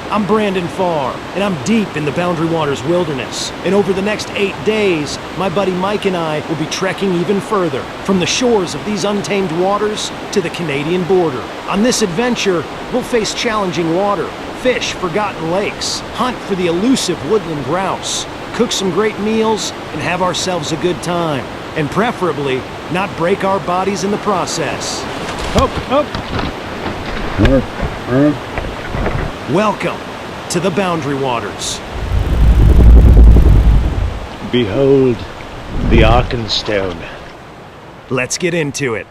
I'm Brandon Farr, and I'm deep in the Boundary Waters wilderness. And over the next 8 days, my buddy Mike and I will be trekking even further, from the shores of these untamed waters to the Canadian border. On this adventure, we'll face challenging water, fish forgotten lakes, hunt for the elusive woodland grouse, cook some great meals, and have ourselves a good time. And preferably, not break our bodies in the process. Up, up! Welcome to the Boundary Waters. Behold the Arkenstone. Let's get into it.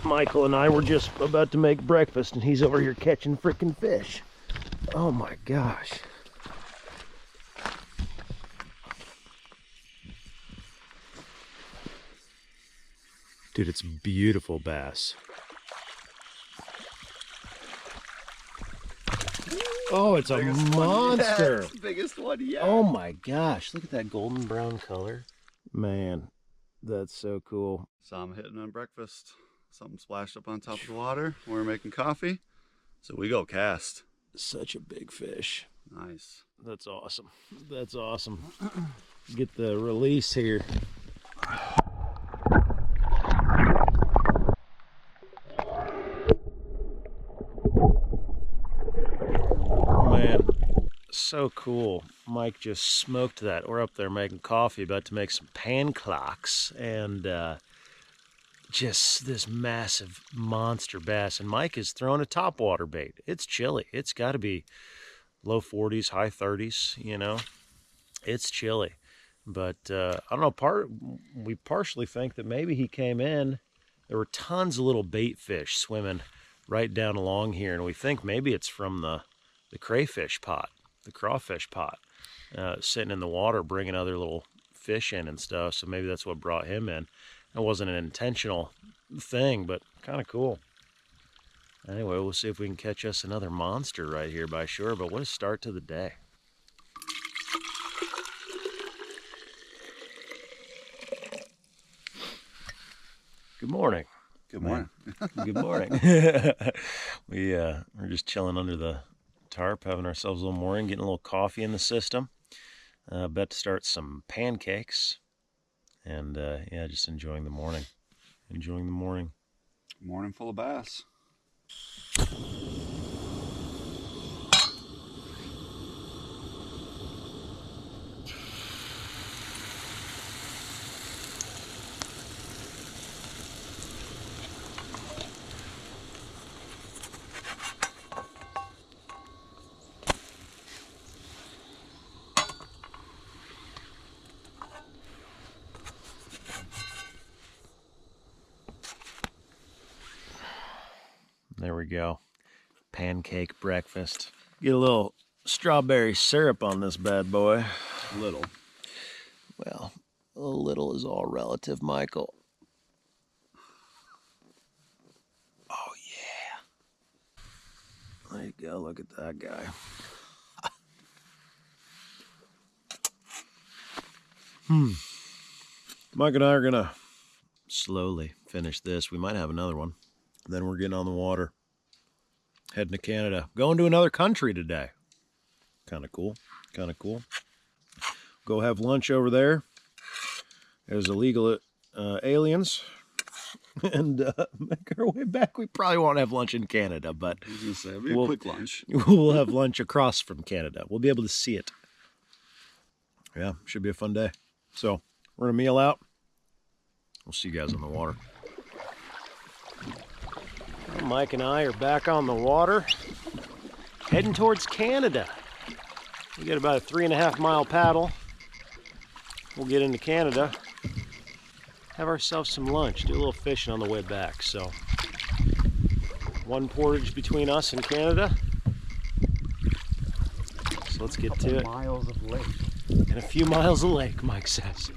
Michael and I were just about to make breakfast, and he's over here catching frickin' fish. Oh my gosh. Dude, it's beautiful bass. Oh, it's a monster. It's the biggest one yet. Oh my gosh, look at that golden brown color. Man, that's so cool. So I'm hitting on breakfast. Something splashed up on top of the water. We're making coffee. So we go cast. Such a big fish. Nice. That's awesome. That's awesome. Get the release here. Man, so cool. Mike just smoked that. We're up there making coffee, about to make some panclocks, and just this massive monster bass. And Mike is throwing a topwater bait. It's chilly. It's got to be low 40s, high 30s, you know. It's chilly. But I don't know, we partially think that maybe he came in. There were tons of little bait fish swimming right down along here, and we think maybe it's from the crayfish pot, the crawfish pot, sitting in the water bringing other little fish in and stuff. So maybe that's what brought him in. It wasn't an intentional thing, but kind of cool. Anyway, we'll see if we can catch us another monster right here by shore, but what a start to the day. Good morning. Good morning. Good morning. We're just chilling under the tarp, having ourselves a little morning, getting a little coffee in the system. About to start some pancakes. And yeah, just enjoying the morning. Enjoying the morning. Morning full of bass. There we go. Pancake breakfast. Get a little strawberry syrup on this bad boy. Little. Well, a little is all relative, Michael. Oh, yeah. There you go. Look at that guy. Mike and I are going to slowly finish this. We might have another one. Then we're getting on the water, heading to Canada, going to another country today. Kind of cool, kind of cool. Go have lunch over there as illegal aliens, and make our way back. We probably won't have lunch in Canada, but I was gonna say, it'll be a quick lunch. We'll have lunch across from Canada. We'll be able to see it. Yeah, should be a fun day. So we're gonna meal out. We'll see you guys on the water. Mike and I are back on the water, heading towards Canada. We got about a 3.5 mile paddle. We'll get into Canada, have ourselves some lunch, do a little fishing on the way back. So, one portage between us and Canada. let's get to it. Miles of lake. And a few miles of lake, Mike says.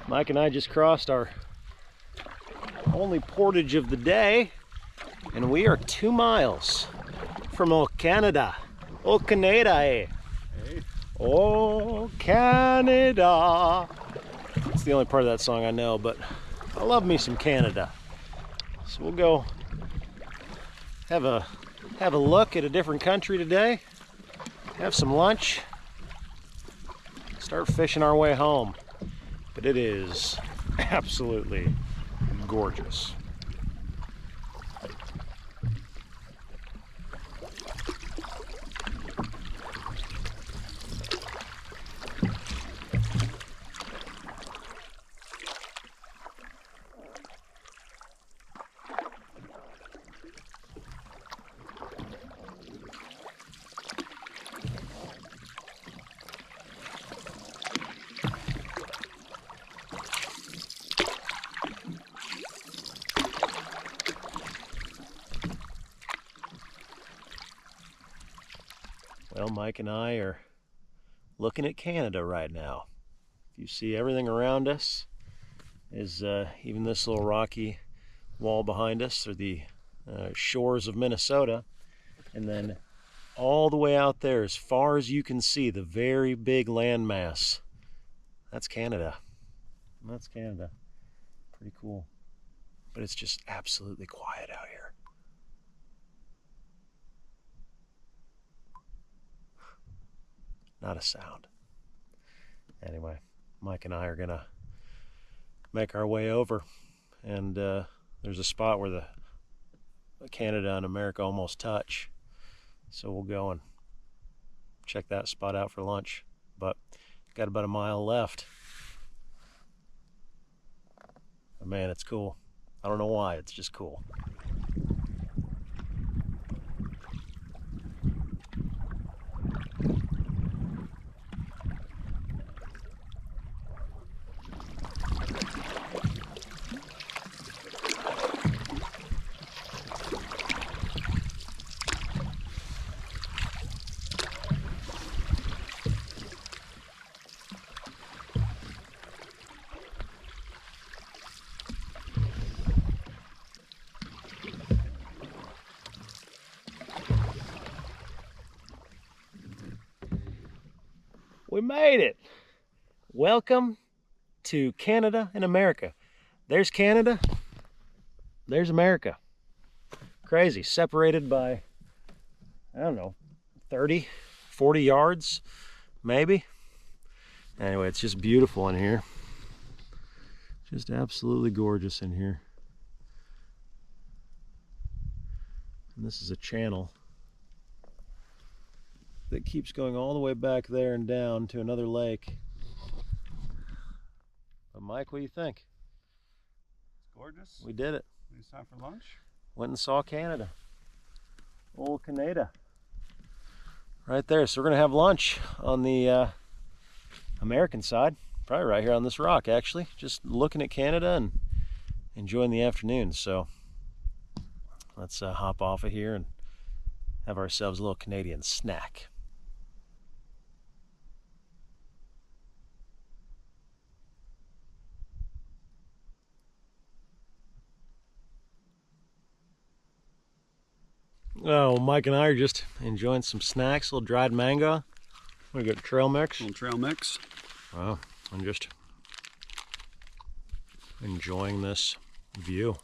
Mike and I just crossed our only portage of the day, and we are 2 miles from old Canada. Old Canada, eh? Hey. Oh, Canada. It's the only part of that song I know, but I love me some Canada. So we'll go have a look at a different country today, have some lunch, start fishing our way home. But it is absolutely gorgeous. Well, Mike and I are looking at Canada right now. You see everything around us is even this little rocky wall behind us are the shores of Minnesota, and then all the way out there, as far as you can see, the very big landmass, that's Canada. That's Canada. Pretty cool. But it's just absolutely quiet out here. Not a sound. Anyway, Mike and I are gonna make our way over, and there's a spot where the Canada and America almost touch, so we'll go and check that spot out for lunch. But got about a mile left. But man, it's cool. I don't know why, it's just cool. We made it! Welcome to Canada and America. There's Canada, there's America. Crazy, separated by, I don't know, 30, 40 yards, maybe. Anyway, it's just beautiful in here. Just absolutely gorgeous in here. And this is a channel that keeps going all the way back there and down to another lake. But Mike, what do you think? It's gorgeous. We did it. It's time for lunch. Went and saw Canada. Old Canada. Right there. So we're gonna have lunch on the American side. Probably right here on this rock, actually. Just looking at Canada and enjoying the afternoon. So let's hop off of here and have ourselves a little Canadian snack. Oh, Mike and I are just enjoying some snacks, a little dried mango. We got trail mix. A little trail mix. Wow, I'm just enjoying this view.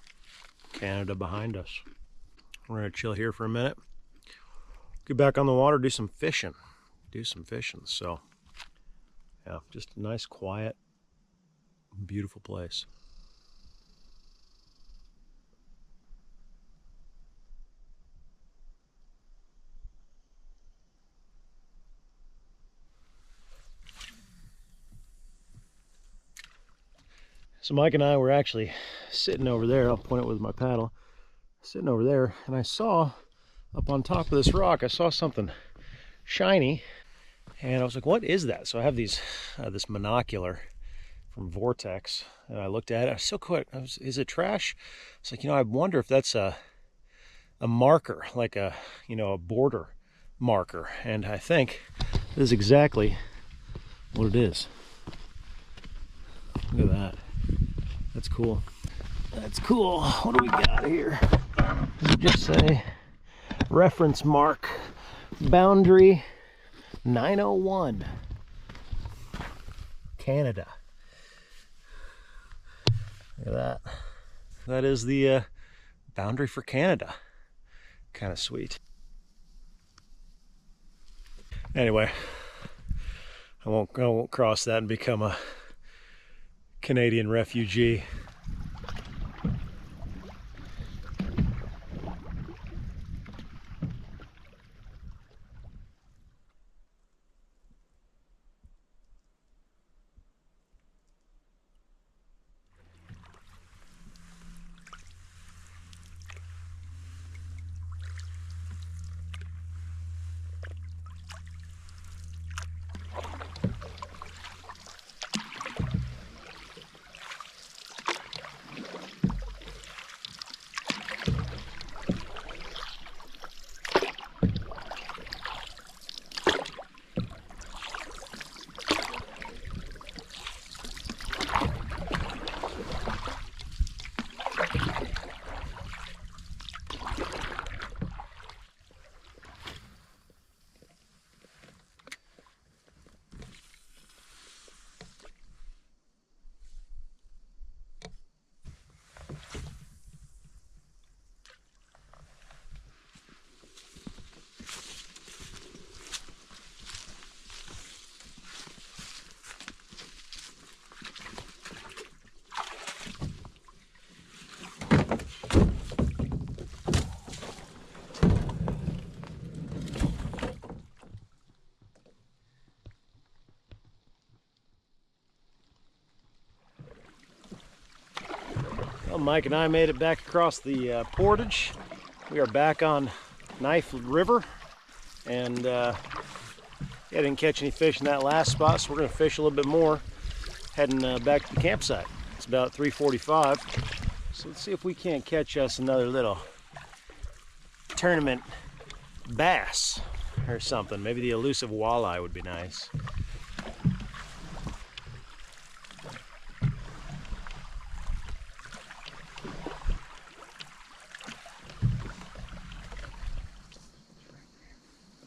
Canada behind us. We're gonna chill here for a minute. Get back on the water, do some fishing. So Yeah, just a nice, quiet, beautiful place. So Mike and I were actually sitting over there. I'll point it with my paddle. Sitting over there, and I saw up on top of this rock, I saw something shiny, and I was like, what is that? So I have these this monocular from Vortex, and I looked at it. I was so quick. Is it trash? It's like, I wonder if that's a marker, like a a border marker, and I think this is exactly what it is. Look at that. That's cool. That's cool. What do we got here? Does it just say reference mark boundary 901 Canada? Look at that. That is the boundary for Canada. Kind of sweet. Anyway, I won't cross that and become a Canadian refugee. Well, Mike and I made it back across the portage. We are back on Knife River, and yeah, didn't catch any fish in that last spot, so we're going to fish a little bit more, heading back to the campsite. It's about 3:45, so let's see if we can't catch us another little tournament bass or something. Maybe the elusive walleye would be nice.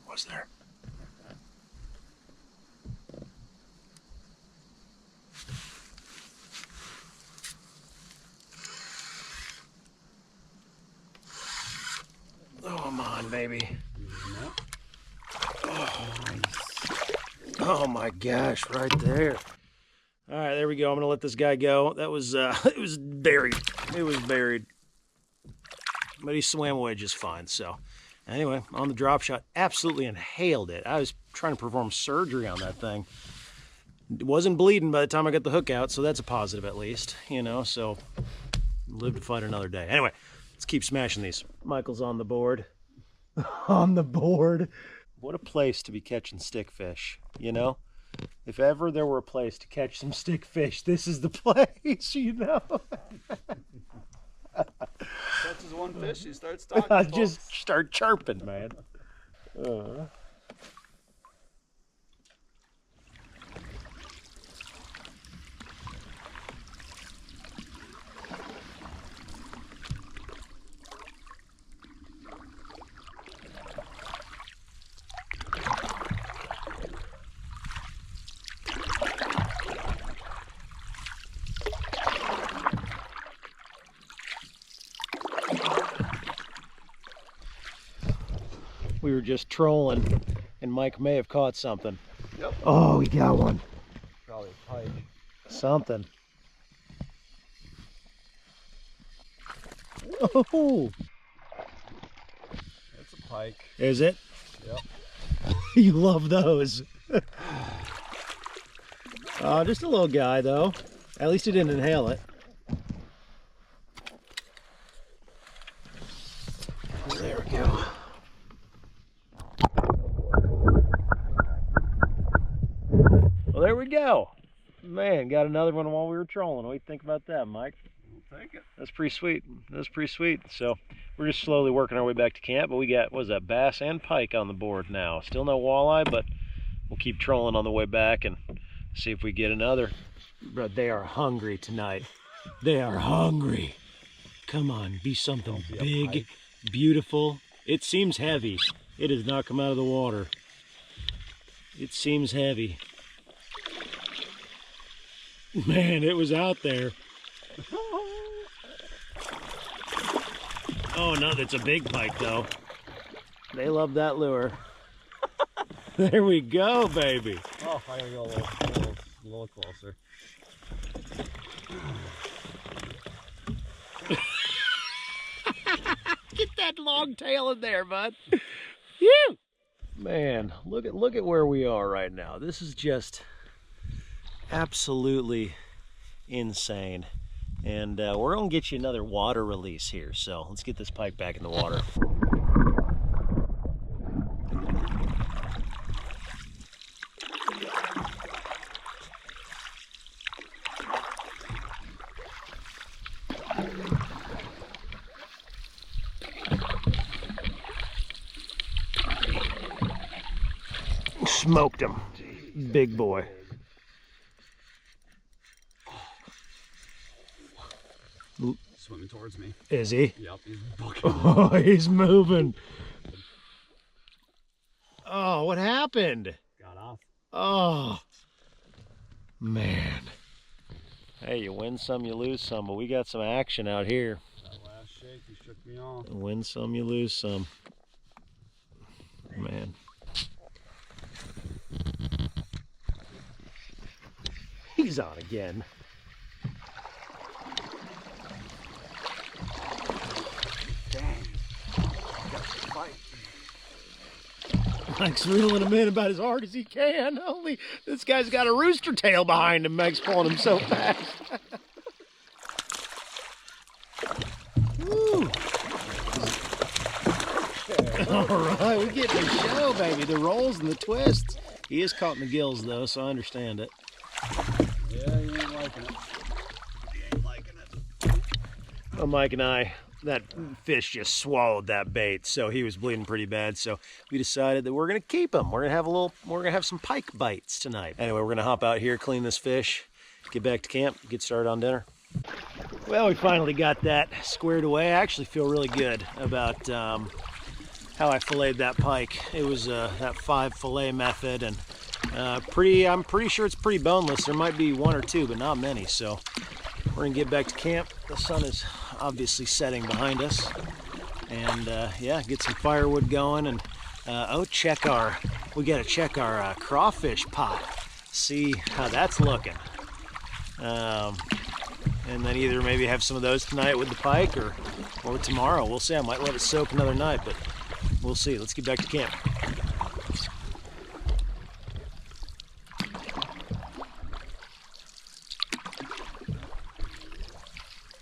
Was there? Oh, come on, baby. Oh my gosh, right there. All right, there we go. I'm gonna let this guy go. That was it was buried. It was buried, but he swam away just fine. So anyway, on the drop shot, absolutely inhaled it. I was trying to perform surgery on that thing. It wasn't bleeding by the time I got the hook out, so that's a positive at least, so live to fight another day. Anyway, let's keep smashing these. Michael's on the board. On the board. What a place to be catching stickfish, If ever there were a place to catch some stickfish, this is the place, Catches one fish, he starts talking. Just start chirping, man. We were just trolling, and Mike may have caught something. Yep. Oh, he got one. Probably a pike. Something. Oh, It's a pike. is it? Yep. You love those. Just a little guy though. At least he didn't inhale it. There we go. Well, there we go. Man, got another one while we were trolling. What do you think about that, Mike? We'll take it. That's pretty sweet. That's pretty sweet. So we're just slowly working our way back to camp, but we got, what is that, bass and pike on the board now. Still no walleye, but we'll keep trolling on the way back and see if we get another. But they are hungry tonight. They are hungry. Come on, be something big, beautiful. It seems heavy. It has not come out of the water. It seems heavy. Man, it was out there. Oh no, that's a big pike though. They love that lure. There we go, baby. Oh, I gotta go a little closer. Get that long tail in there, bud. Phew! Man, look at where we are right now. This is just absolutely insane. And we're gonna get you another water release here. So let's get this pike back in the water. Smoked him. Big boy. Swimming towards me. Is he? Yep, he's bucking. Oh, he's moving. Oh, what happened? Got off. Oh, man. Hey, you win some, you lose some, but we got some action out here. That last shake, he shook me off. Win some, you lose some. Man. He's on again. Mike's reeling him in about as hard as he can. Only this guy's got a rooster tail behind him. Mike's pulling him so fast. Woo. All right, we get the show, baby. The rolls and the twists. He is caught in the gills, though, so I understand it. Yeah, he ain't liking it. He ain't liking it. Well, Mike and I, that fish just swallowed that bait, so he was bleeding pretty bad. So we decided that we're gonna keep him. We're gonna have some pike bites tonight. Anyway, we're gonna hop out here, clean this fish, get back to camp, get started on dinner. Well, we finally got that squared away. I actually feel really good about how I filleted that pike. It was that 5 fillet method, and I'm pretty sure it's pretty boneless. There might be 1 or 2, but not many. So we're gonna get back to camp. The sun is obviously setting behind us, and yeah, get some firewood going, and we gotta check our crawfish pot, see how that's looking, and then either maybe have some of those tonight with the pike, or tomorrow. We'll see. I might let it soak another night, but we'll see. Let's get back to camp.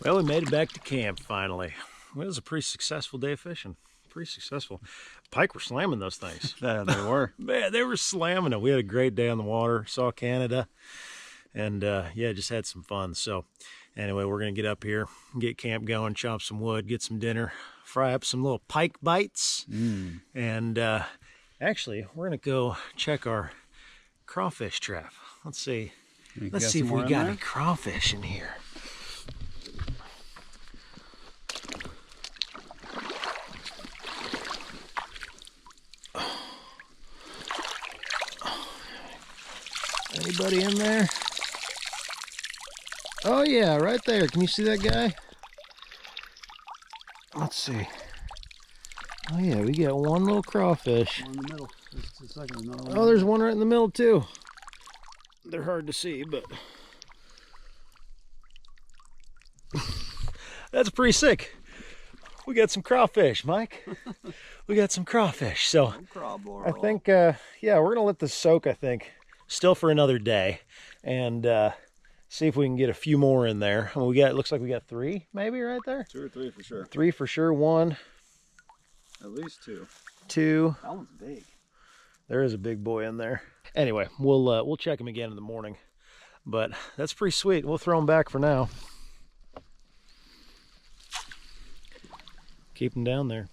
Well, we made it back to camp finally. Well, it was a pretty successful day of fishing. Pretty successful. Pike were slamming those things. Yeah, they were. Man, they were slamming it. We had a great day on the water. Saw Canada. And yeah, just had some fun. So anyway, we're going to get up here, get camp going, chop some wood, get some dinner, fry up some little pike bites. And actually, we're going to go check our crawfish trap. Let's see. Let's see if we got any crawfish in here. Anybody in there? Oh yeah, right there. Can you see that guy? Let's see. Oh yeah, we got one little crawfish. One in the middle. Just a second. Oh, there's one right in the middle too. They're hard to see, but that's pretty sick. We got some crawfish, Mike. We got some crawfish. So I think, yeah, we're gonna let this soak, I think, still for another day, and see if we can get a few more in there. We got, it looks like we got 3 maybe right there. 2 or 3 for sure. 3 for sure. 1. At least 2. 2. That one's big. There is a big boy in there. Anyway, we'll check him again in the morning. But that's pretty sweet. We'll throw him back for now. Keep him down there.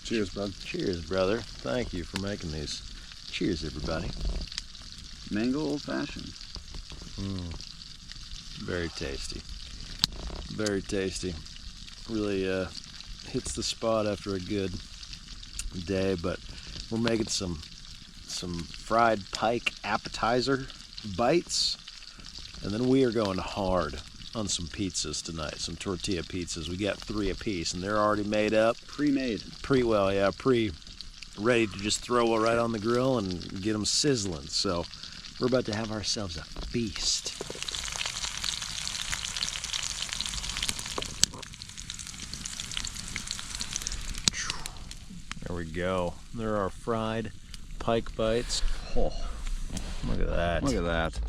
Cheers, bud. Cheers, brother. Thank you for making these. Cheers, everybody. Mango old fashioned. Very tasty. Very tasty. Really hits the spot after a good day, but we're making some fried pike appetizer bites, and then we are going hard on some pizzas tonight, some tortilla pizzas. We got 3 apiece, and they're already made up. Pre-made. Ready to just throw it right on the grill and get them sizzling. So we're about to have ourselves a feast. There we go. There are our fried pike bites. Oh, look at that. Look at that.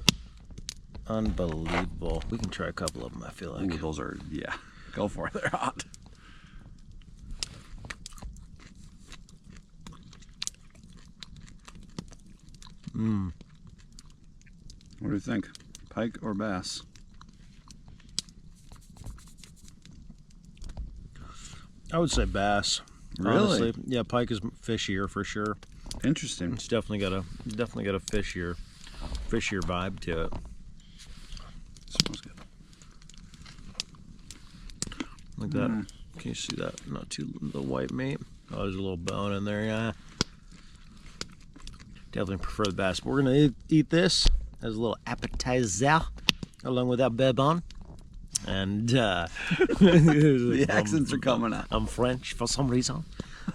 Unbelievable. We can try a couple of them, I feel like. Ooh, those are, yeah. Go for it. They're hot. What do you think? Pike or bass? I would say bass. Really? Honestly. Yeah, pike is fishier for sure. Interesting. It's definitely got a fishier vibe to it. Smells good. Like that. Can you see that? Not too the white meat. Oh, there's a little bone in there. Yeah. Definitely prefer the bass. But we're gonna eat this as a little appetizer, along with our bourbon. And the accents are coming out. I'm French for some reason.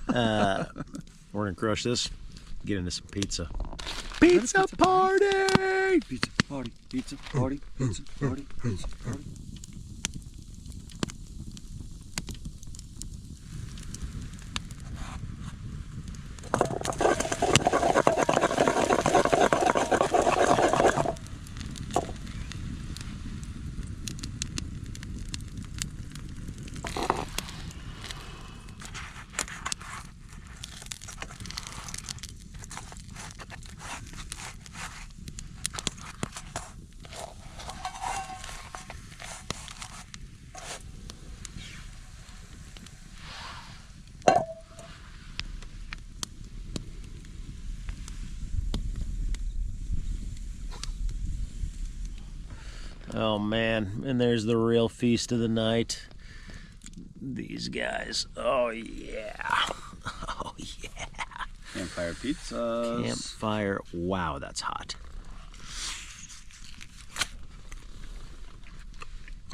We're gonna crush this. Get into some pizza. Pizza party! Pizza party, pizza party, pizza party, pizza party. Oh man, and there's the real feast of the night. These guys. Oh yeah. Oh yeah. Campfire pizzas. Campfire. Wow, that's hot.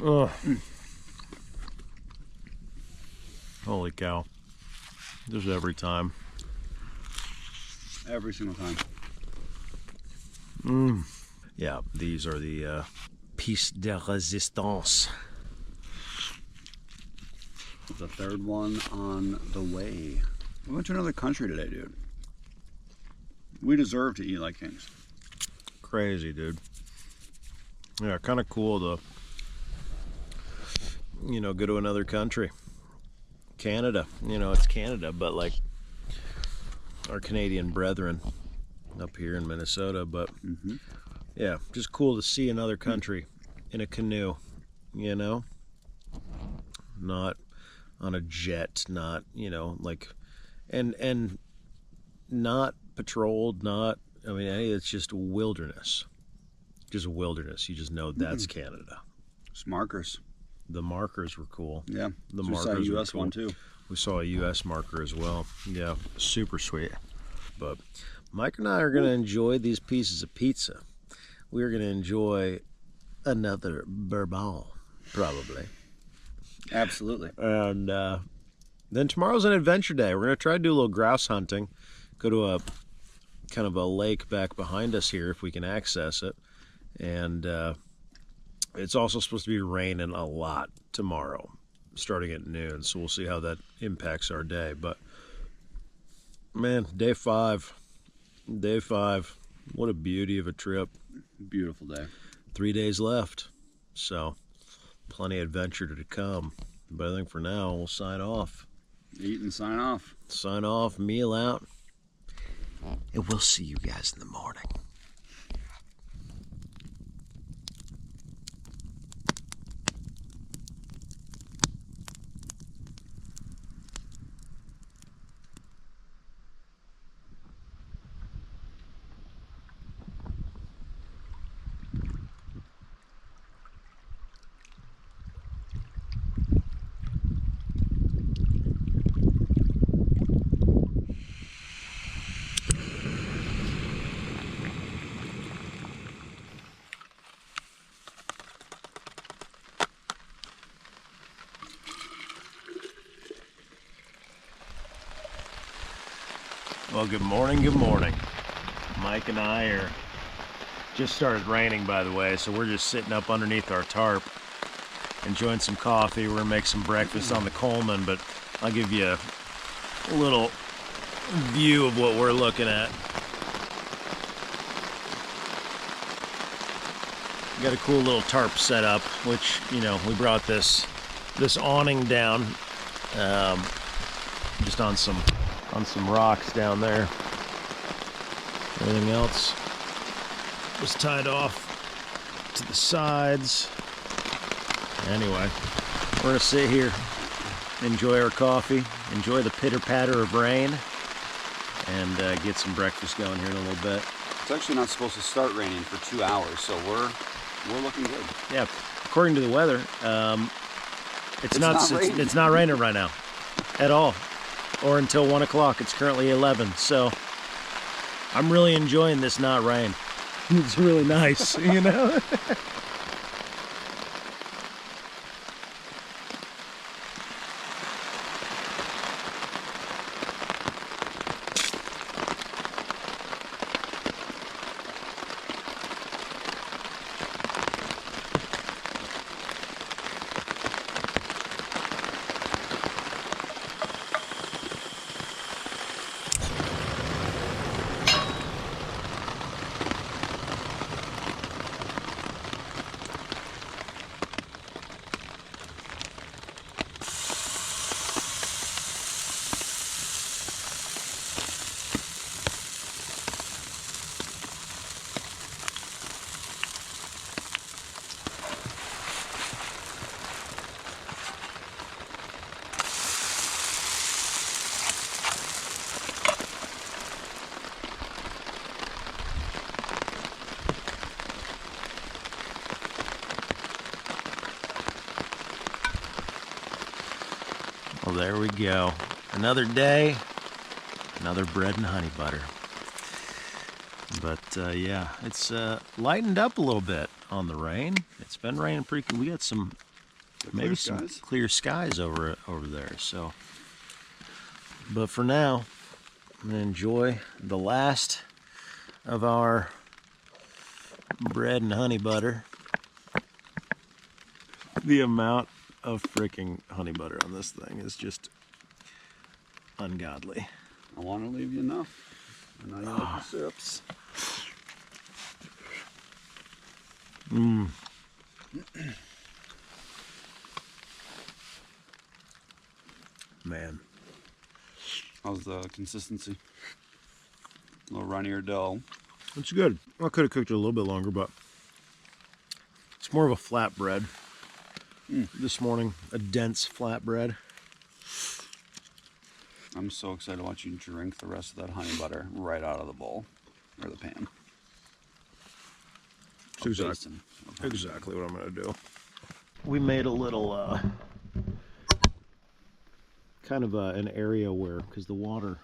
Oh. Holy cow. Just every time. Every single time. Yeah, these are the pièces de résistance. The third one on the way. We went to another country today, dude. We deserve to eat like kings. Crazy, dude. Yeah, kind of cool to, go to another country. Canada. It's Canada, but like our Canadian brethren up here in Minnesota. But yeah, just cool to see another country in a canoe, not on a jet, not, and not patrolled, it's just wilderness. Just wilderness. You just know that's Canada. It's markers. The markers were cool. Yeah. The so markers we saw a were US cool. one too. We saw a US marker as well. Yeah, super sweet. But Mike and I are going to enjoy these pieces of pizza. We're going to enjoy another bourbon, probably. Absolutely. And then tomorrow's an adventure day. We're going to try to do a little grouse hunting. Go to a kind of a lake back behind us here if we can access it. And it's also supposed to be raining a lot tomorrow, starting at noon. So we'll see how that impacts our day. But, man, day 5. Day 5. What a beauty of a trip. Beautiful day. 3 days left. So plenty of adventure to come. But I think for now, we'll sign off. Eat and sign off. Sign off, meal out. And we'll see you guys in the morning. Well, good morning, good morning. Mike and I are just started raining, by the way, so we're just sitting up underneath our tarp, enjoying some coffee. We're gonna make some breakfast on the Coleman, but I'll give you a little view of what we're looking at. We got a cool little tarp set up, which, we brought this awning down, just on some rocks down there. Everything else was tied off to the sides. Anyway, we're gonna sit here, enjoy our coffee, enjoy the pitter patter of rain, and get some breakfast going here in a little bit. It's actually not supposed to start raining for 2 hours, so we're looking good. Yeah, according to the weather, it's not raining right now at all, or until 1 o'clock. It's currently 11, so I'm really enjoying this not rain. It's really nice, Well, there we go. Another day, another bread and honey butter. But yeah, it's lightened up a little bit on the rain. It's been raining pretty. We got some maybe some clear skies over there. So But for now, I'm gonna enjoy the last of our bread and honey butter. The amount of freaking honey butter on this thing is just ungodly. I want to leave you enough. I know you like the sips. Man. How's the consistency? A little runnier dough. It's good. I could have cooked it a little bit longer, but it's more of a flatbread. This morning, a dense flatbread. I'm so excited to watch you drink the rest of that honey butter right out of the bowl or the pan. It's exactly what I'm going to do. We made a little kind of an area where, because the water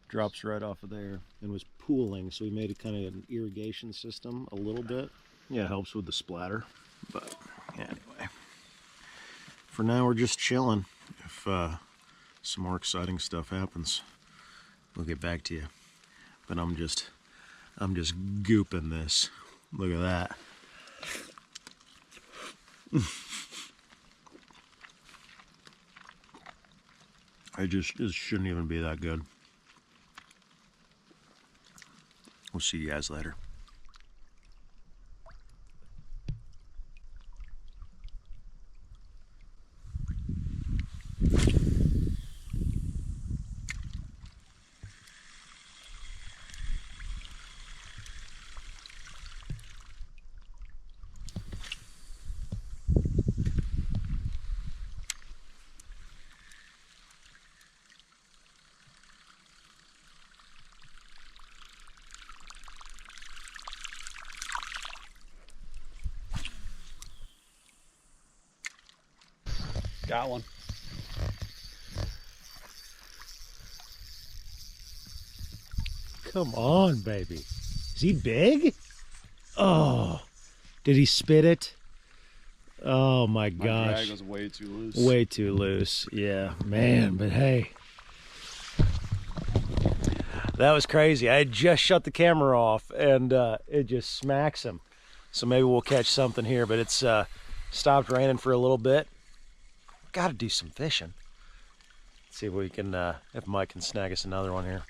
drops right off of there and was pooling, so we made it kind of an irrigation system a little bit. Yeah, it helps with the splatter. But anyway, for now we're just chilling. If some more exciting stuff happens, we'll get back to you. But I'm just gooping this. Look at that. It shouldn't even be that good. We'll see you guys later. Got one. Come on, baby. Is he big? Oh, did he spit it? Oh my gosh. My drag was way too loose. Way too loose. Yeah, man, but hey. That was crazy. I had just shut the camera off and it just smacks him. So maybe we'll catch something here, but it's stopped raining for a little bit. Got to do some fishing. Let's see if we can, if Mike can snag us another one here.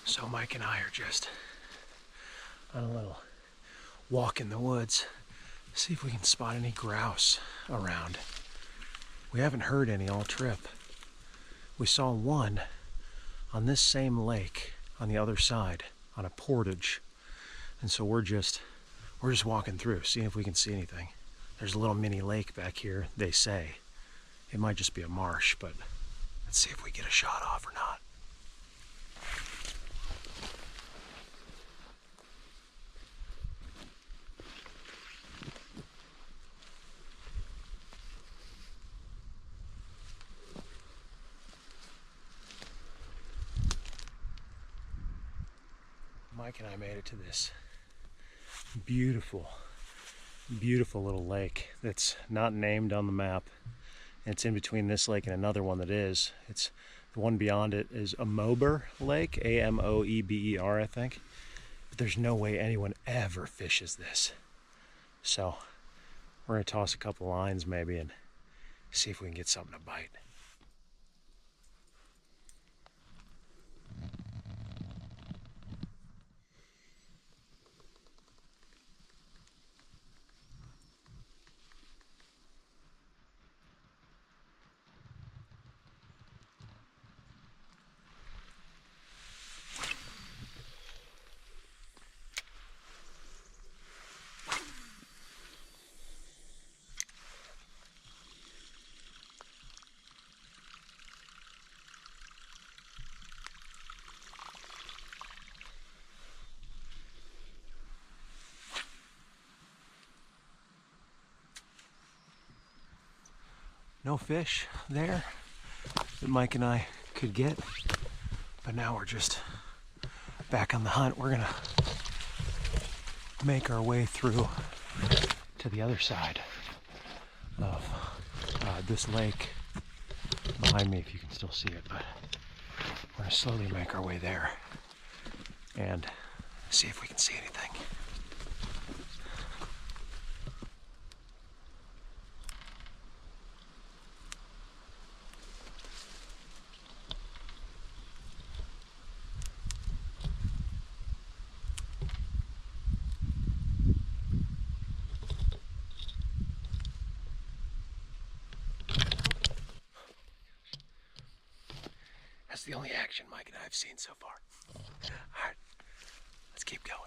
So Mike and I are just on a little walk in the woods, see if we can spot any grouse around. We haven't heard any all trip. We saw one on this same lake on the other side on a portage. And so we're just walking through, seeing if we can see anything. There's a little mini lake back here, they say. It might just be a marsh, but let's see if we get a shot off or not. Mike and I made it to this beautiful, beautiful little lake that's not named on the map. It's in between this lake and another one that is. It's the one beyond it is Amoeber Lake, A-M-O-E-B-E-R, I think. But there's no way anyone ever fishes this. So we're gonna toss a couple lines maybe and see if we can get something to bite. no fish there that Mike and I could get, but now we're just back on the hunt. We're gonna make our way through to the other side of this lake behind me, if you can still see it, but we're gonna slowly make our way there and see if we can see anything. That's the only action Mike and I have seen so far. All right, let's keep going.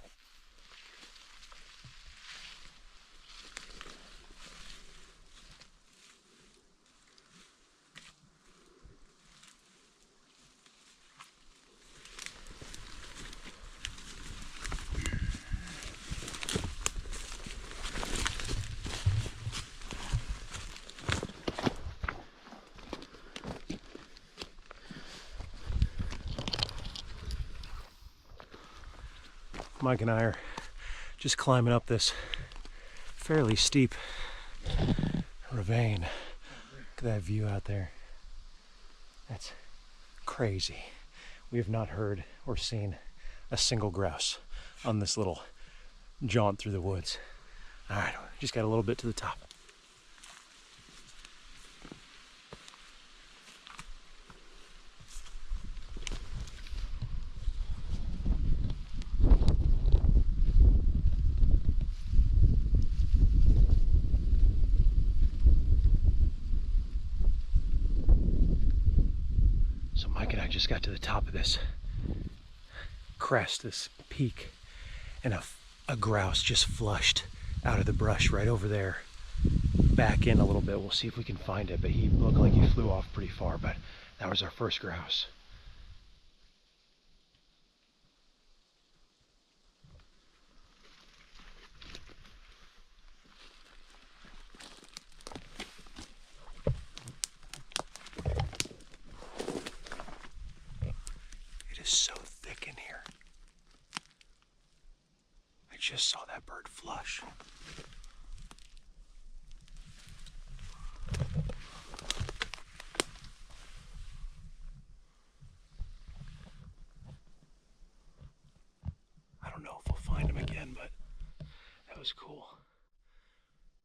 Mike and I are just climbing up this fairly steep ravine. Look at that view out there. That's crazy. We have not heard or seen a single grouse on this little jaunt through the woods. All right, just got a little bit to the top. Just got to the top of this crest, this peak, and a grouse just flushed out of the brush right over there. Back in a little bit, we'll see if we can find it, but he looked like he flew off pretty far, but that was our first grouse. So thick in here. I just saw that bird flush. I don't know if we'll find him again, but that was cool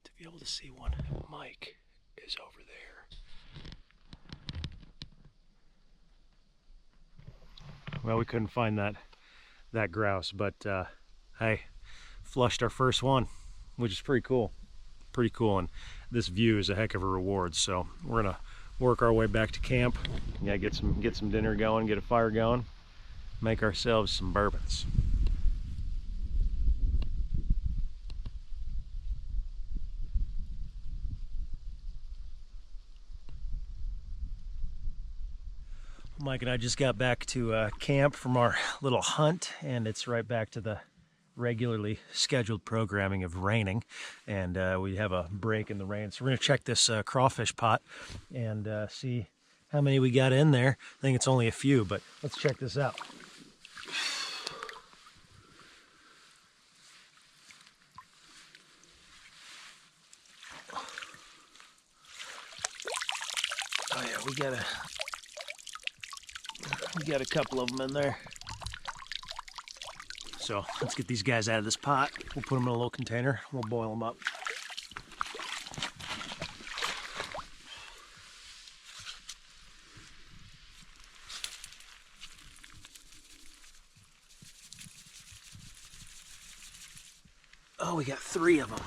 to be able to see one. Mike is over there. Well, we couldn't find that grouse, but hey, flushed our first one, which is pretty cool. Pretty cool, and this view is a heck of a reward. So we're gonna work our way back to camp. Yeah, get some dinner going, get a fire going, make ourselves some bourbons. Mike and I just got back to camp from our little hunt, and it's right back to the regularly scheduled programming of raining, and we have a break in the rain. So we're gonna check this crawfish pot and see how many we got in there. I think it's only a few, but let's check this out. Oh yeah, we got a couple of them in there. So let's get these guys out of this pot. We'll put them in a little container. We'll boil them up. Oh, we got 3 of them.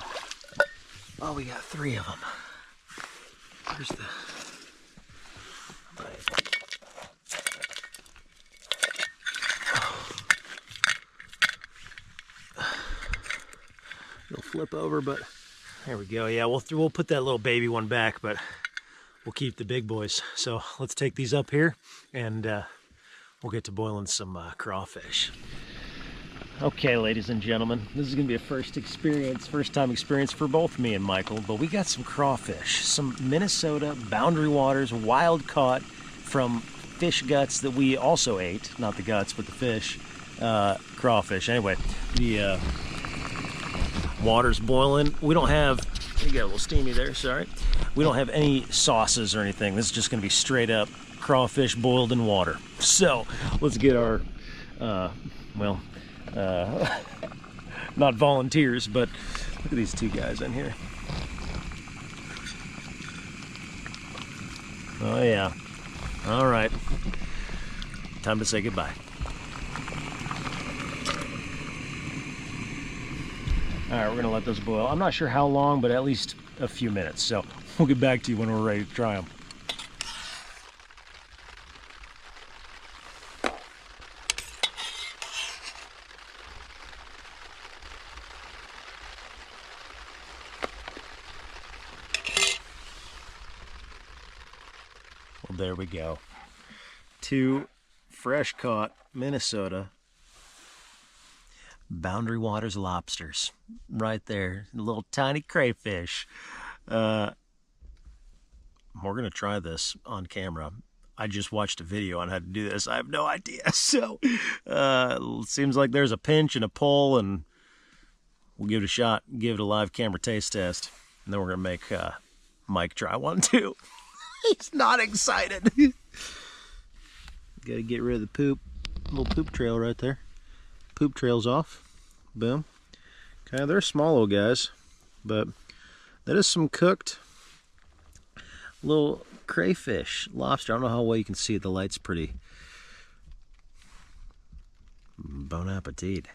Oh, we got 3 of them. Where's the... It'll flip over, but there we go. Yeah, we'll put that little baby one back, but we'll keep the big boys. So let's take these up here, and we'll get to boiling some crawfish. Okay, ladies and gentlemen, this is gonna be a first time experience for both me and Michael, but we got some crawfish, some Minnesota Boundary Waters wild caught from fish guts that we also ate, not the guts, but the fish, crawfish. Anyway, the water's boiling. We don't have, you got a little steamy there, sorry. We don't have any sauces or anything. This is just gonna be straight up crawfish boiled in water. So let's get our, not volunteers, but look at these two guys in here. Oh yeah. All right. Time to say goodbye. All right, we're gonna let those boil. I'm not sure how long, but at least a few minutes. So we'll get back to you when we're ready to try them. Well, there we go. Two fresh caught Minnesota Boundary Waters lobsters right there, little tiny crayfish. We're gonna try this on camera. I just watched a video on how to do this. I have no idea. So it seems like there's a pinch and a pull, and we'll give it a shot, give it a live camera taste test, and then we're gonna make Mike try one too. He's not excited. Gotta get rid of the poop. Little poop trail right there. Poop trail's off. Boom. Okay, they're small little guys, but that is some cooked little crayfish, lobster. I don't know how well you can see it. The light's pretty. Bon appetit.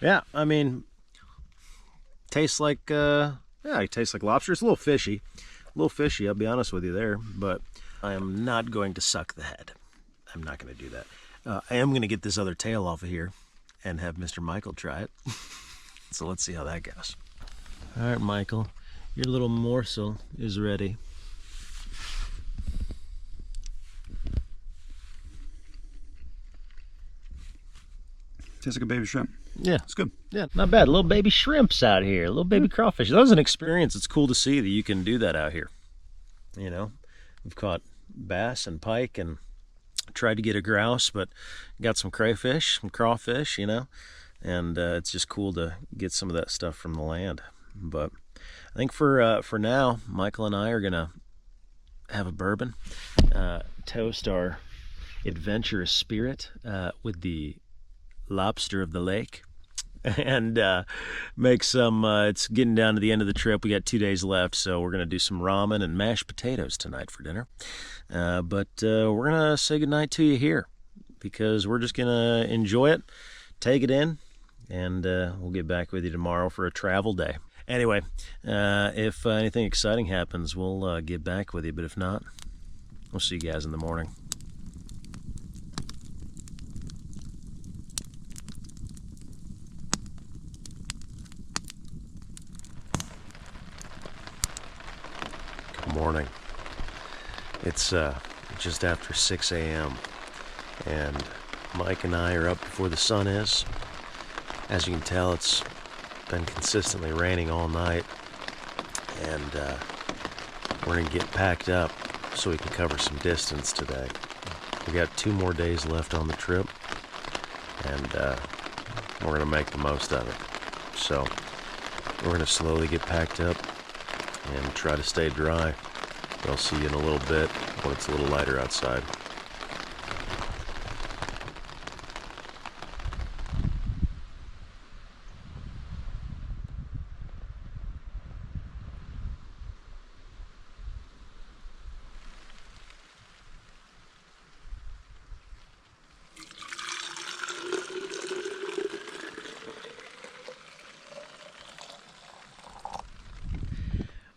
Yeah, I mean, tastes like yeah, it tastes like lobster. It's a little fishy. I'll be honest with you there, but I am not going to suck the head. I'm not going to do that. I am going to get this other tail off of here and have Mr. Michael try it. So let's see how that goes. All right, Michael, your little morsel is ready. Tastes like a baby shrimp. Yeah, it's good. Yeah, not bad. Little baby shrimps out here, little baby crawfish. That was an experience. It's cool to see that you can do that out here. You know, we've caught bass and pike and tried to get a grouse, but got some crayfish, some crawfish, you know, and it's just cool to get some of that stuff from the land. But I think for now, Michael and I are gonna have a bourbon, toast our adventurous spirit with the lobster of the lake, and make some, it's getting down to the end of the trip. We got 2 days left, so we're going to do some ramen and mashed potatoes tonight for dinner. But we're going to say goodnight to you here, because we're just going to enjoy it, take it in, and we'll get back with you tomorrow for a travel day. Anyway, if anything exciting happens, we'll get back with you, but if not, we'll see you guys in the morning. Morning. It's just after 6 a.m. and Mike and I are up before the sun is. As you can tell, it's been consistently raining all night, and we're gonna get packed up so we can cover some distance today. We got 2 more days left on the trip, and we're gonna make the most of it. So we're gonna slowly get packed up and try to stay dry. I'll see you in a little bit when it's a little lighter outside.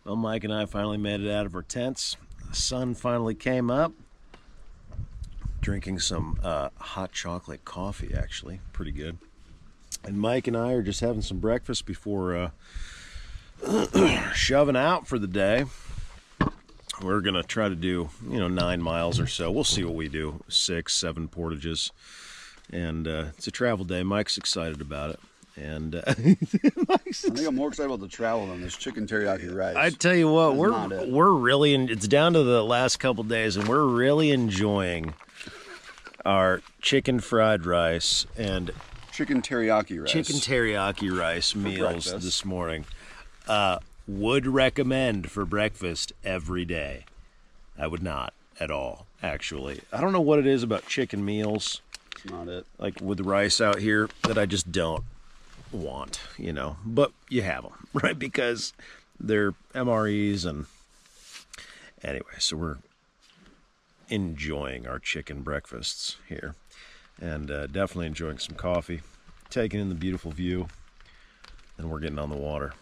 Well, Mike and I finally made it out of our tents. The sun finally came up. Drinking some hot chocolate coffee, actually. Pretty good. And Mike and I are just having some breakfast before shoving out for the day. we're gonna try to do 9 miles or so. We'll see what we do, 6, 7 portages, and it's a travel day. Mike's excited about it, and I think I'm more excited about the travel than this chicken teriyaki rice. I tell you what, That's we're really it's down to the last couple days, and we're really enjoying our chicken fried rice and chicken teriyaki rice meals breakfast. this morning. Would recommend for breakfast every day. I would not at all, actually. I don't know what it is about chicken meals, That's not it. like with rice out here, that I just don't want, but you have them, right? Because they're MREs, and anyway, so we're enjoying our chicken breakfasts here, and definitely enjoying some coffee, taking in the beautiful view, and we're getting on the water.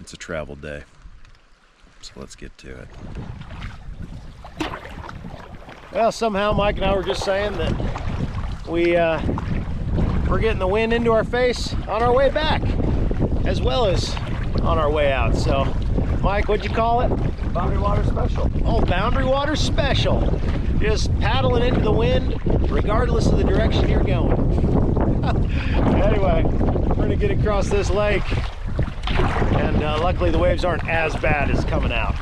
It's a travel day, so let's get to it. Well, somehow Mike and I were just saying that we're getting the wind into our face on our way back, as well as on our way out. So, Mike, what'd you call it? BoundaryWaters special. Oh, BoundaryWaters special. Just paddling into the wind, regardless of the direction you're going. Anyway, we're gonna get across this lake, and luckily the waves aren't as bad as coming out.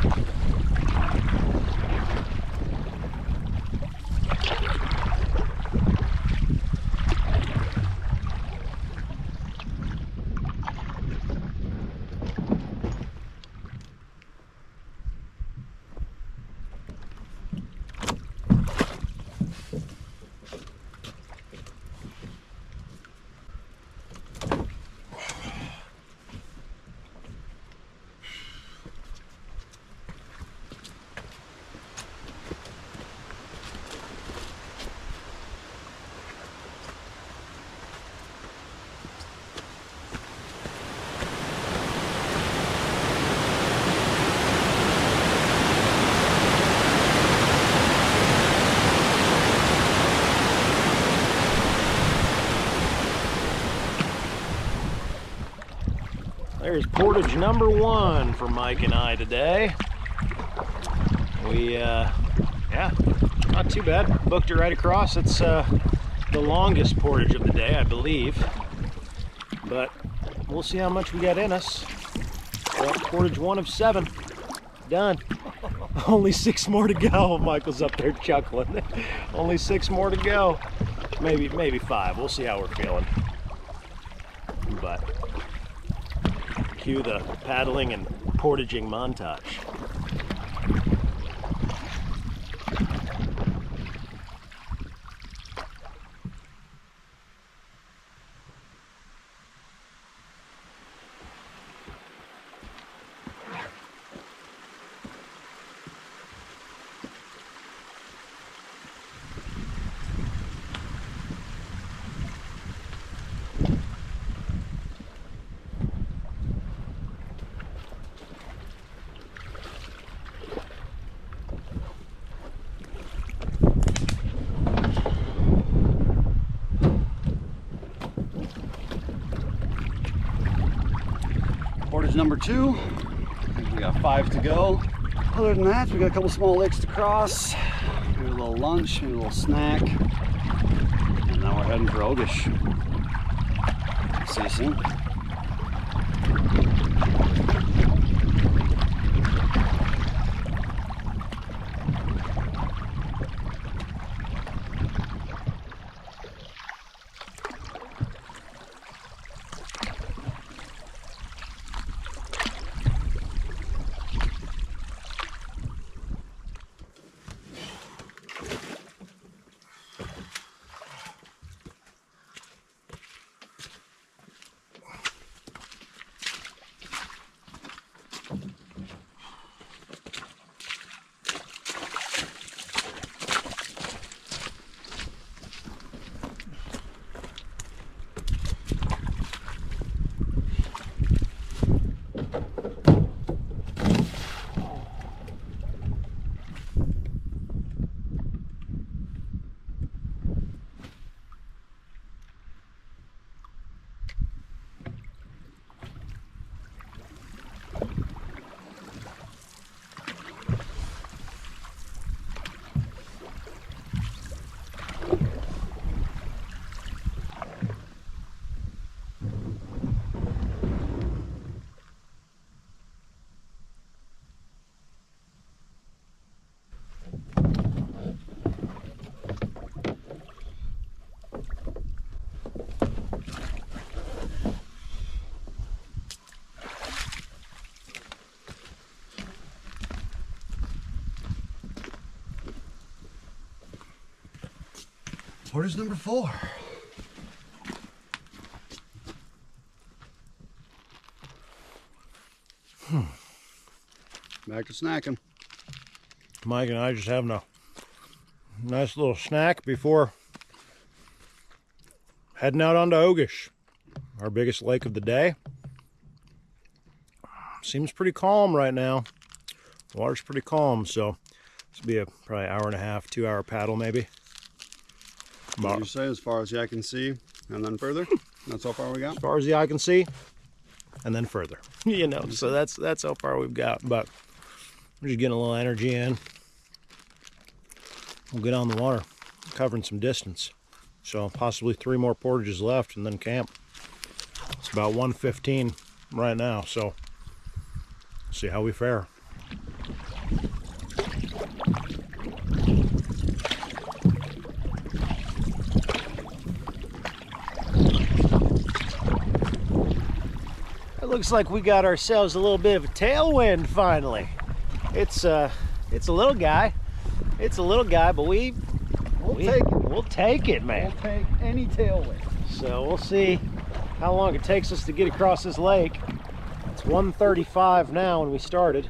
There's portage number 1 for Mike and I today. We, yeah, not too bad. Booked it right across. It's the longest portage of the day, I believe. But we'll see how much we got in us. Well, portage 1 of 7. Done. Only 6 more to go. Michael's up there chuckling. Only 6 more to go. Maybe 5. We'll see how we're feeling. But cue the paddling and portaging montage. Portage number 2. I think we got 5 to go. Other than that, we got a couple small lakes to cross. Maybe a little lunch, maybe a little snack. And now we're heading for Ogish. See you soon. Portage number 4. Back to snacking. Mike and I just having a nice little snack before heading out onto Ogish, our biggest lake of the day. Seems pretty calm right now. The water's pretty calm, so this will be a probably hour and a half, 2 hour paddle maybe. What did you say, as far as the eye can see, and then further? That's how far we got? As far as the eye can see, and then further. You know, so that's how far we've got. But we're just getting a little energy in. We'll get on the water, covering some distance. So possibly 3 more portages left and then camp. It's about 1:15 right now, so see how we fare. It looks like we got ourselves a little bit of a tailwind finally. It's a little guy. It's a little guy, but we'll take it. We'll take it, man. We'll take any tailwind. So we'll see how long it takes us to get across this lake. It's 1:35 now when we started.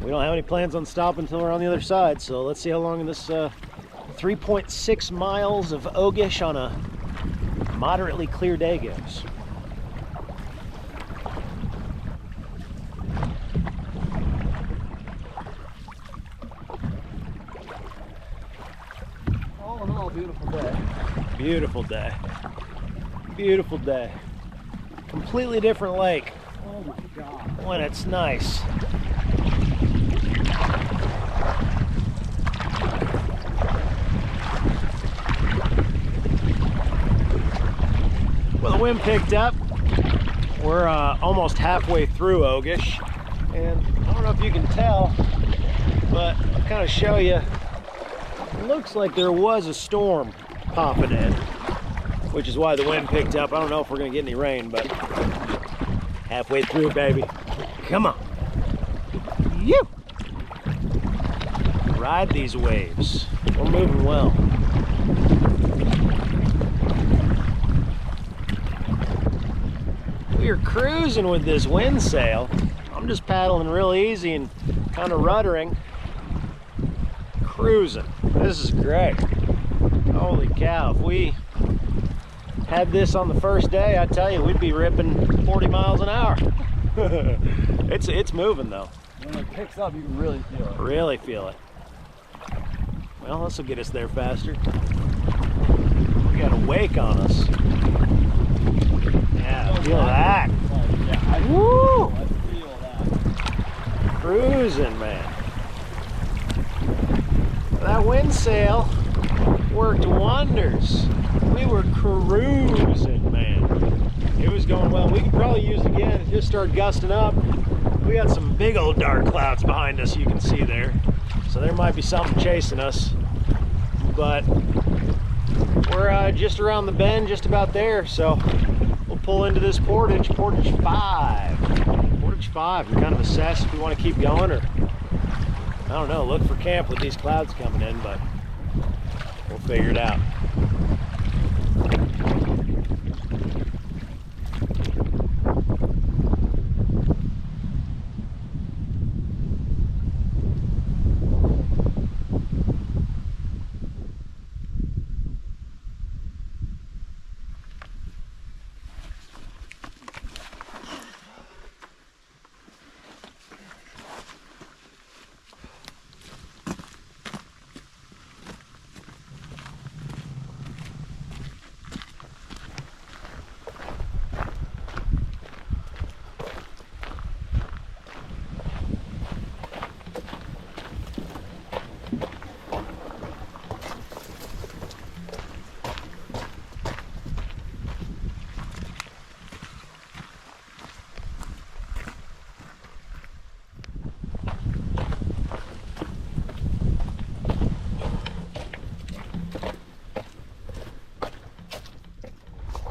We don't have any plans on stopping until we're on the other side, so let's see how long this 3.6 miles of Ogish on a moderately clear day goes. All in all, beautiful day. Beautiful day. Beautiful day. Completely different lake. Oh my God. When it's nice. Well, the wind picked up. We're almost halfway through Ogish, and I don't know if you can tell, but I'll kind of show you. It looks like there was a storm popping in, which is why the wind picked up. I don't know if we're gonna get any rain, but halfway through, baby. Come on. You ride these waves. We're moving well. We are cruising with this wind sail. I'm just paddling real easy and kind of ruddering. Cruising. This is great. Holy cow. If we had this on the first day, I tell you, we'd be ripping 40 miles an hour. It's moving though. When it picks up, you can really feel it. Really feel it. Well, this will get us there faster. We got a wake on us. Yeah, feel that. Yeah, Woo! I feel that. Cruising, man. That wind sail worked wonders. We were cruising, man. It was going well. We could probably use it again. It just started gusting up. We got some big old dark clouds behind us, you can see there. So there might be something chasing us. But we're just around the bend, just about there. So we'll pull into this portage, Portage 5. Portage 5, and kind of assess if we want to keep going, or I don't know, look for camp with these clouds coming in, but we'll figure it out.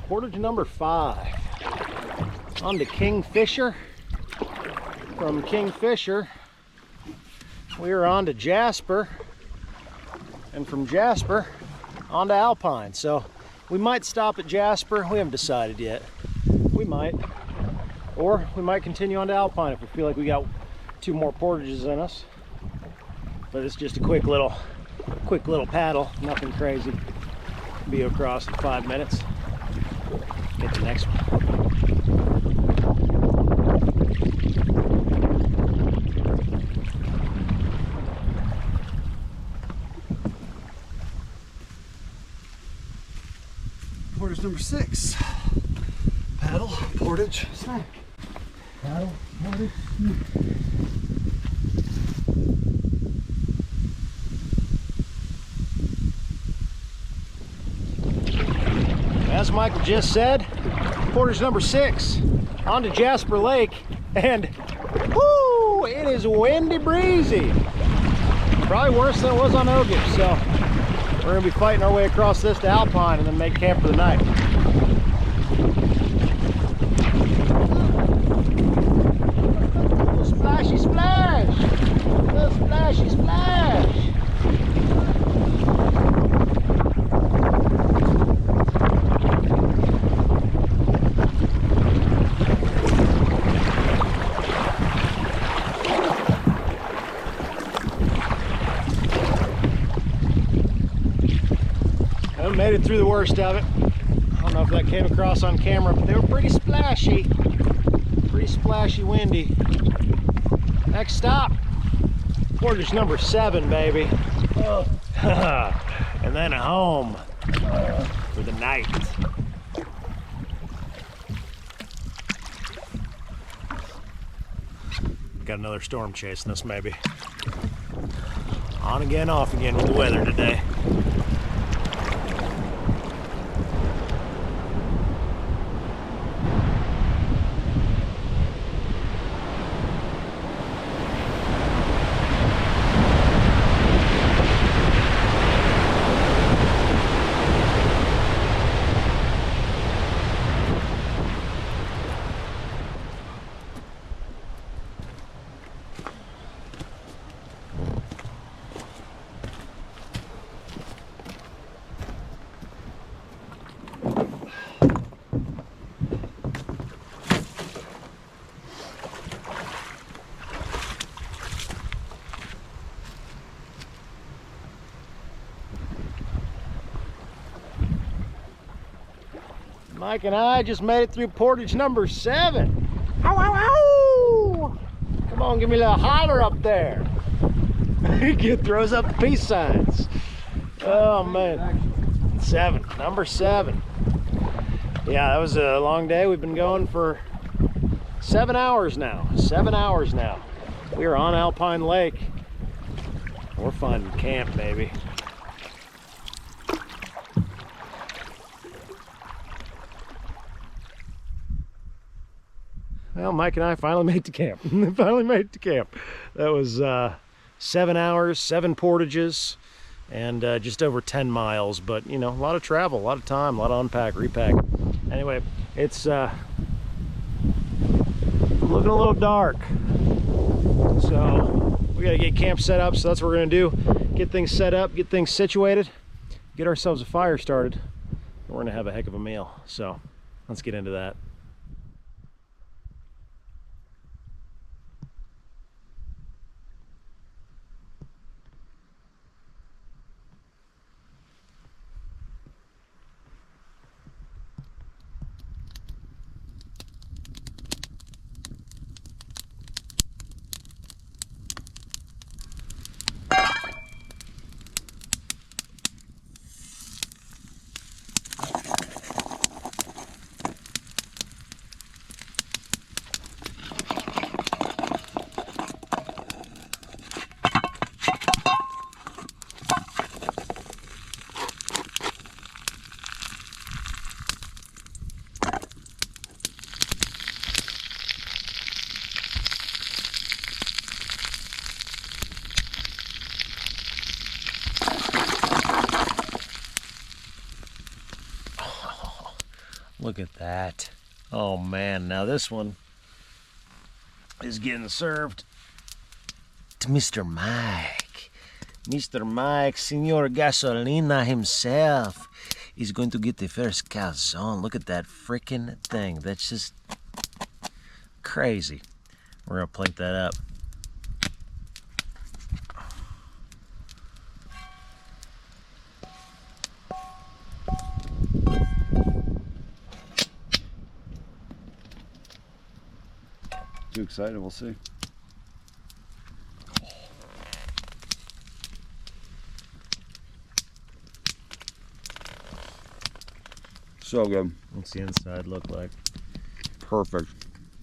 Portage number 5. On to Kingfisher. From Kingfisher, we are on to Jasper. And from Jasper, on to Alpine. So we might stop at Jasper. We haven't decided yet. We might. Or we might continue on to Alpine if we feel like we got 2 more portages in us. But it's just a quick little paddle, nothing crazy. Be across in 5 minutes. Get the next one. Portage number 6. Paddle, portage, snack. Paddle, portage, snack. As Michael just said, portage number 6 onto Jasper Lake, and whoo, it is windy breezy. Probably worse than it was on Ogish, so we're gonna be fighting our way across this to Alpine and then make camp for the night. Little splashy splash! Little splashy splash! Made it through the worst of it. I don't know if that came across on camera, but they were pretty splashy, windy. Next stop, portage number 7, baby. And then home for the night. Got another storm chasing us, maybe. On again, off again with the weather today. Mike and I just made it through portage number 7. Ow, ow, ow! Come on, give me a little holler up there. He throws up the peace signs. Oh man, 7, number 7. Yeah, that was a long day. We've been going for 7 hours now. 7 hours now. We are on Alpine Lake. We're finding camp, baby. Well, Mike and I finally made it to camp. That was 7 hours, 7 portages, and just over 10 miles. But, you know, a lot of travel, a lot of time, a lot of unpack, repack. Anyway, it's looking a little dark. So we got to get camp set up. So that's what we're going to do. Get things set up, get things situated, get ourselves a fire started. We're going to have a heck of a meal. So let's get into that. Look at that. Oh man, now this one is getting served to Mr. Mike. Mr. Mike, Senor Gasolina himself, is going to get the first calzone. Look at that freaking thing. That's just crazy. We're gonna plate that up. Too excited, we'll see. So good. What's the inside look like? Perfect.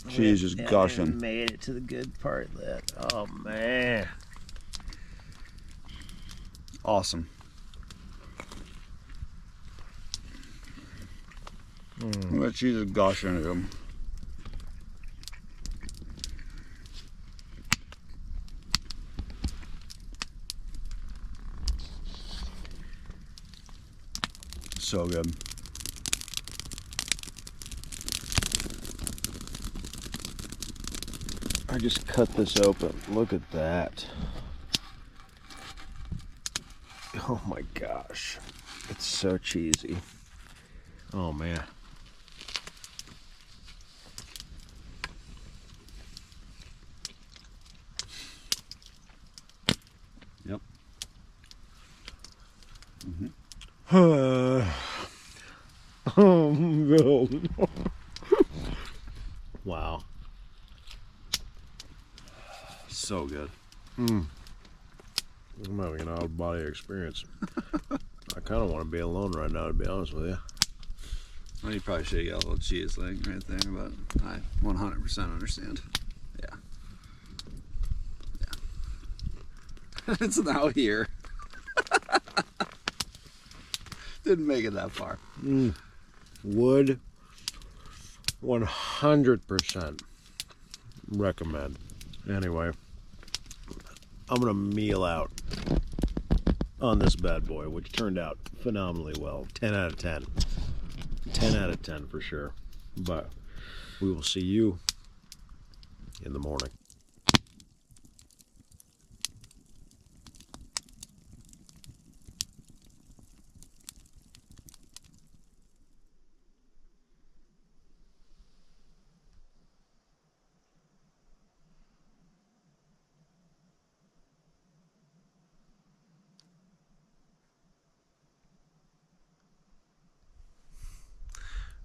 Cheese is gushing. Made it to the good part of that. Oh man. Awesome. That cheese is gushing, dude. So good. I just cut this open. Look at that. Oh my gosh. It's so cheesy. Oh man. Yep. Oh no. Wow. So good. I'm having an out-of-body experience. I kind of want to be alone right now, to be honest with you. Well, you probably should have got a little cheese thing right there, but I 100% understand. Yeah. Yeah. It's now here. Didn't make it that far. Would 100% recommend. Anyway, I'm gonna meal out on this bad boy, which turned out phenomenally well. 10 out of 10. 10 out of 10 for sure. But we will see you in the morning.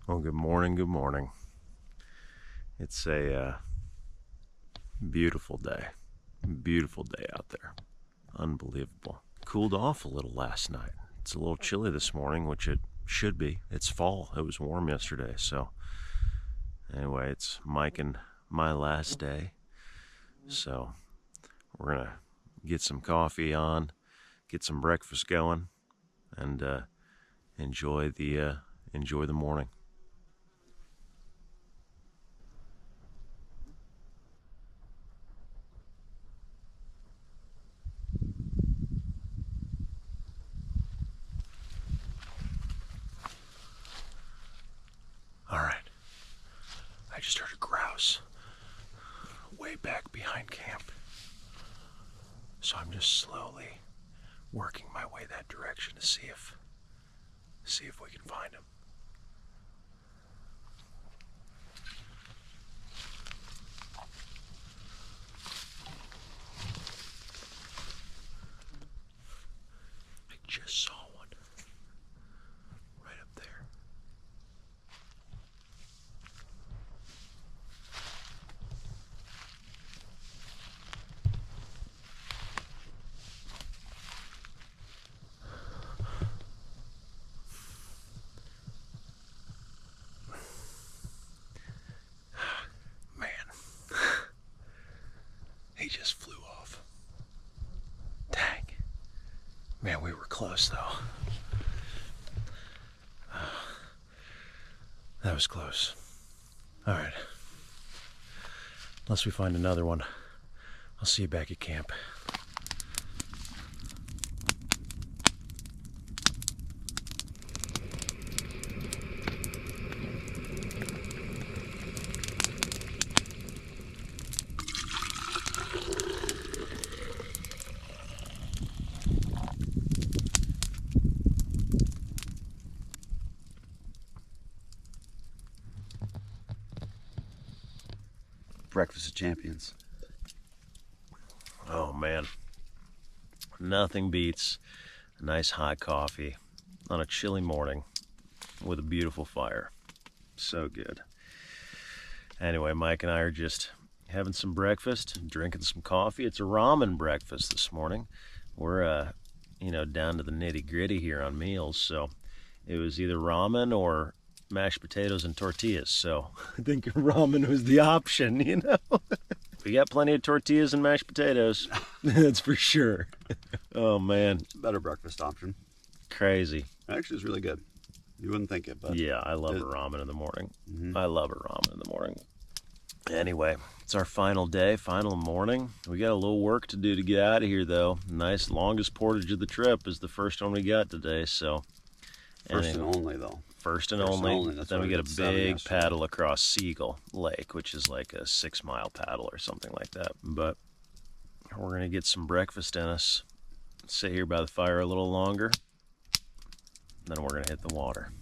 Well, good morning, good morning. It's a beautiful day out there. Unbelievable. Cooled off a little last night. It's a little chilly this morning, which it should be. It's fall. It was warm yesterday, so anyway, it's Mike and my last day. So we're gonna get some coffee on, get some breakfast going, and enjoy the morning. All right, I just heard a grouse way back behind camp. So I'm just slowly working my way that direction to see if we can find him. I just saw one right up there. He just flew off. Dang. Man, we were close though. That was close. All right. Unless we find another one, I'll see you back at camp. breakfast of champions. Oh man, nothing beats a nice hot coffee on a chilly morning with a beautiful fire. So good. Anyway, Mike and I are just having some breakfast, drinking some coffee. It's a ramen breakfast this morning. We're you know, down to the nitty-gritty here on meals, so it was either ramen or mashed potatoes and tortillas. So I think ramen was the option, you know. We got plenty of tortillas and mashed potatoes. That's for sure. Oh man, Better breakfast option. crazy. Actually, it's really good. You wouldn't think it, but Yeah, I love a ramen in the morning. Mhm. I love a ramen in the morning. Anyway, it's our final day, final morning. We got a little work to do to get out of here, though. Nice, longest portage of the trip is the first one we got today. So, first anyway, and only though. First and First and only. only, that's Then why we we get did a 7 big yesterday. paddle across Seagull Lake, which is like a 6-mile paddle or something like that. But we're gonna get some breakfast in us, sit here by the fire a little longer, then we're gonna hit the water.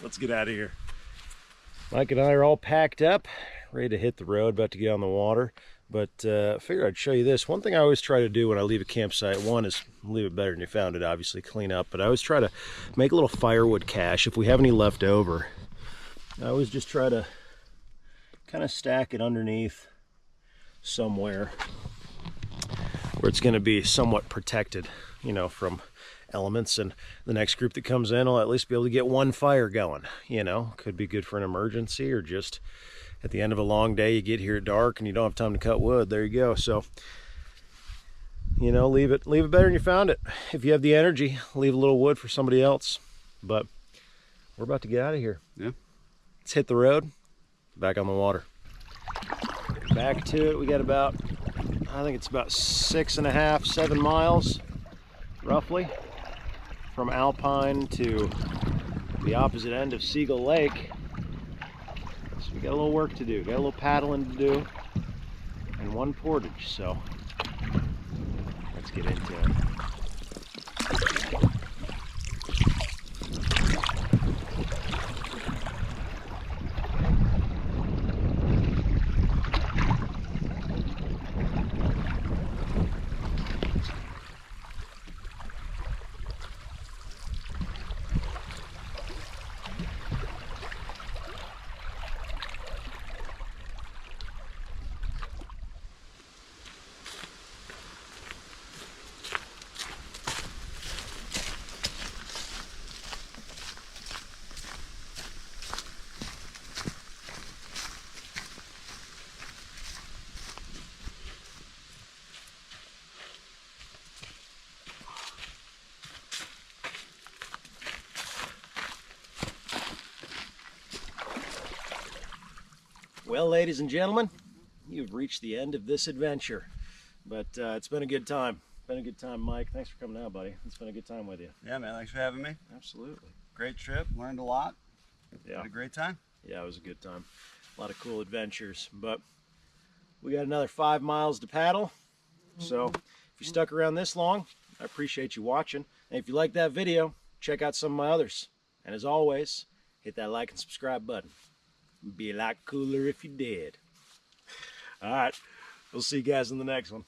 Let's get out of here. Mike and I are all packed up, ready to hit the road, about to get on the water. But I figured I'd show you this. One thing I always try to do when I leave a campsite, one is leave it better than you found it, obviously, clean up. But I always try to make a little firewood cache if we have any left over. I always just try to kind of stack it underneath somewhere where it's going to be somewhat protected, you know, from elements, and the next group that comes in will at least be able to get one fire going. You know, could be good for an emergency, or just at the end of a long day you get here at dark and you don't have time to cut wood. There you go. So, you know, leave it better than you found it. If you have the energy, leave a little wood for somebody else. But we're about to get out of here. Yeah. Let's hit the road, back on the water. Back to it. We got about, I think it's about 6.5, 7 miles roughly from Alpine to the opposite end of Seagull Lake. So we got a little work to do, got a little paddling to do, and one portage, so let's get into it. Well, ladies and gentlemen, you've reached the end of this adventure, but it's been a good time. Been a good time, Mike. Thanks for coming out, buddy. It's been a good time with you. Yeah, man. Thanks for having me. Absolutely. Great trip. Learned a lot. Yeah. Had a great time. Yeah, it was a good time. A lot of cool adventures, but we got another 5 miles to paddle. So if you stuck around this long, I appreciate you watching. And if you like that video, check out some of my others. And as always, hit that like and subscribe button. It'd be a lot cooler if you did. All right, we'll see you guys in the next one.